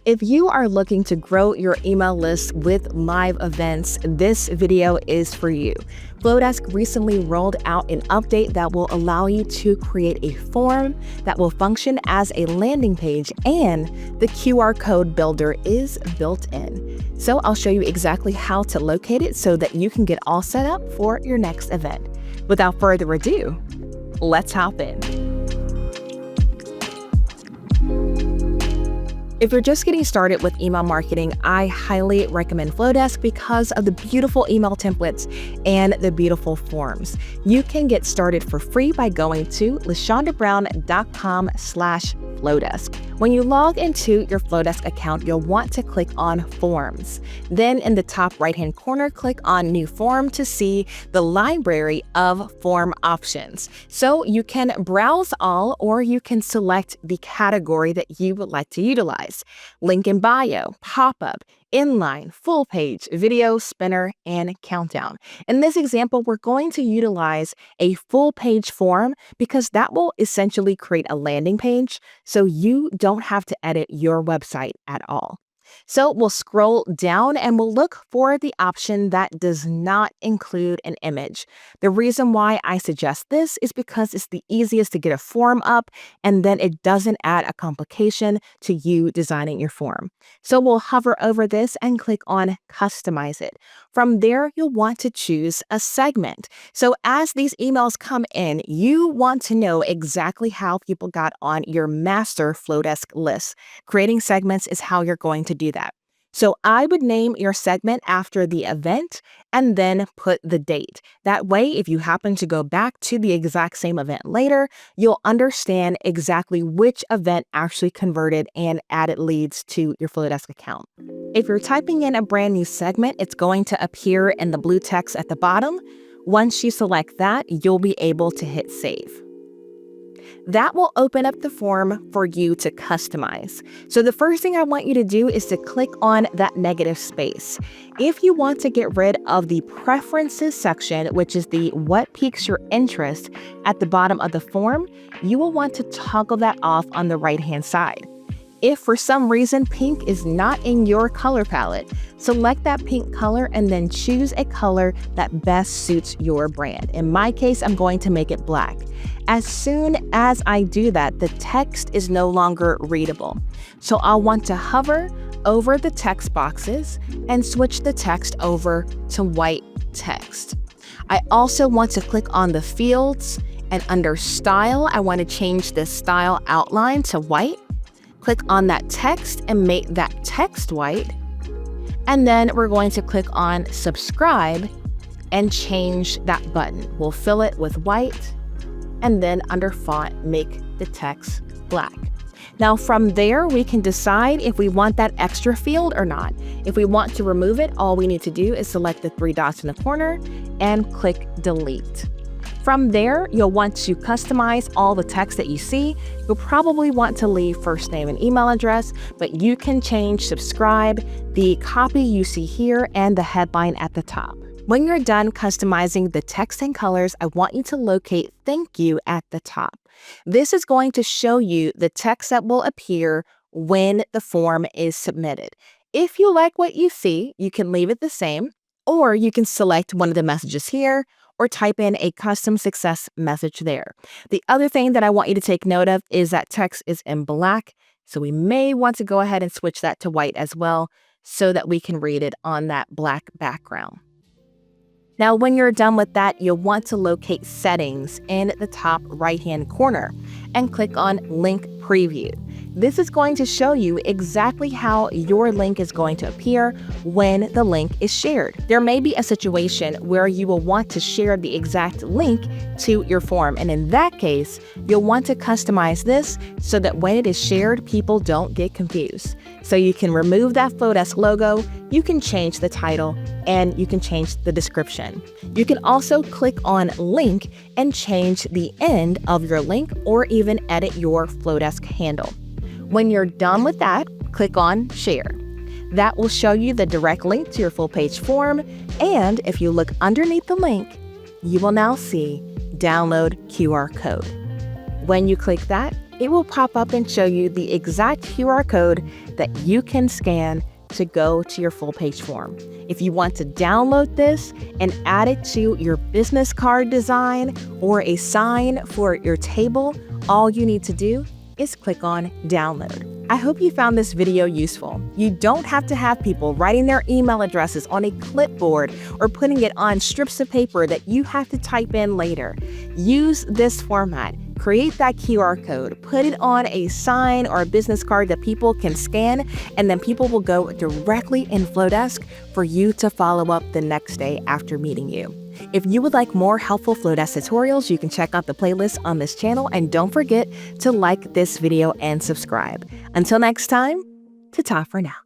If you are looking to grow your email list with live events, this video is for you. Flodesk recently rolled out an update that will allow you to create a form that will function as a landing page, and the QR code builder is built in. So I'll show you exactly how to locate it so that you can get all set up for your next event. Without further ado, let's hop in. If you're just getting started with email marketing, I highly recommend Flodesk because of the beautiful email templates and the beautiful forms. You can get started for free by going to lashondabrown.com/Flodesk. When you log into your Flodesk account, you'll want to click on Forms. Then in the top right-hand corner, click on New Form to see the library of form options. So you can browse all, or you can select the category that you would like to utilize. Link in bio, pop-up, inline, full page, video, spinner, and countdown. In this example, we're going to utilize a full page form because that will essentially create a landing page, so you don't have to edit your website at all. So we'll scroll down and we'll look for the option that does not include an image. The reason why I suggest this is because it's the easiest to get a form up, and then it doesn't add a complication to you designing your form. So we'll hover over this and click on Customize it. From there, you'll want to choose a segment. So as these emails come in, you want to know exactly how people got on your master Flodesk list. Creating segments is how you're going to do that. So I would name your segment after the event and then put the date. That way, if you happen to go back to the exact same event later, you'll understand exactly which event actually converted and added leads to your Flodesk account. If you're typing in a brand new segment, it's going to appear in the blue text at the bottom. Once you select that, you'll be able to hit save. That will open up the form for you to customize. So the first thing I want you to do is to click on that negative space. If you want to get rid of the preferences section, which is the what piques your interest at the bottom of the form, you will want to toggle that off on the right-hand side. If for some reason pink is not in your color palette, select that pink color and then choose a color that best suits your brand. In my case, I'm going to make it black. As soon as I do that, the text is no longer readable. So I'll want to hover over the text boxes and switch the text over to white text. I also want to click on the fields, and under style, I want to change the style outline to white. Click on that text and make that text white. And then we're going to click on subscribe and change that button. We'll fill it with white, and then under font, make the text black. Now from there, we can decide if we want that extra field or not. If we want to remove it, all we need to do is select the three dots in the corner and click delete. From there, you'll want to customize all the text that you see. You'll probably want to leave first name and email address, but you can change subscribe, the copy you see here, and the headline at the top. When you're done customizing the text and colors, I want you to locate thank you at the top. This is going to show you the text that will appear when the form is submitted. If you like what you see, you can leave it the same, or you can select one of the messages here, or type in a custom success message there. The other thing that I want you to take note of is that text is in black, so we may want to go ahead and switch that to white as well so that we can read it on that black background. Now, when you're done with that, you'll want to locate settings in the top right-hand corner and click on Link Preview. This is going to show you exactly how your link is going to appear when the link is shared. There may be a situation where you will want to share the exact link to your form, and in that case, you'll want to customize this so that when it is shared, people don't get confused. So you can remove that Flodesk logo, you can change the title, and you can change the description. You can also click on link and change the end of your link, or even edit your Flodesk handle. When you're done with that, click on Share. That will show you the direct link to your full page form, and if you look underneath the link, you will now see Download QR Code. When you click that, it will pop up and show you the exact QR code that you can scan to go to your full page form. If you want to download this and add it to your business card design or a sign for your table, all you need to do is click on download. I hope you found this video useful. You don't have to have people writing their email addresses on a clipboard or putting it on strips of paper that you have to type in later. Use this format. Create that QR code, put it on a sign or a business card that people can scan, and then people will go directly in Flodesk for you to follow up the next day after meeting you. If you would like more helpful Flodesk tutorials, you can check out the playlist on this channel, and don't forget to like this video and subscribe. Until next time, ta-ta for now.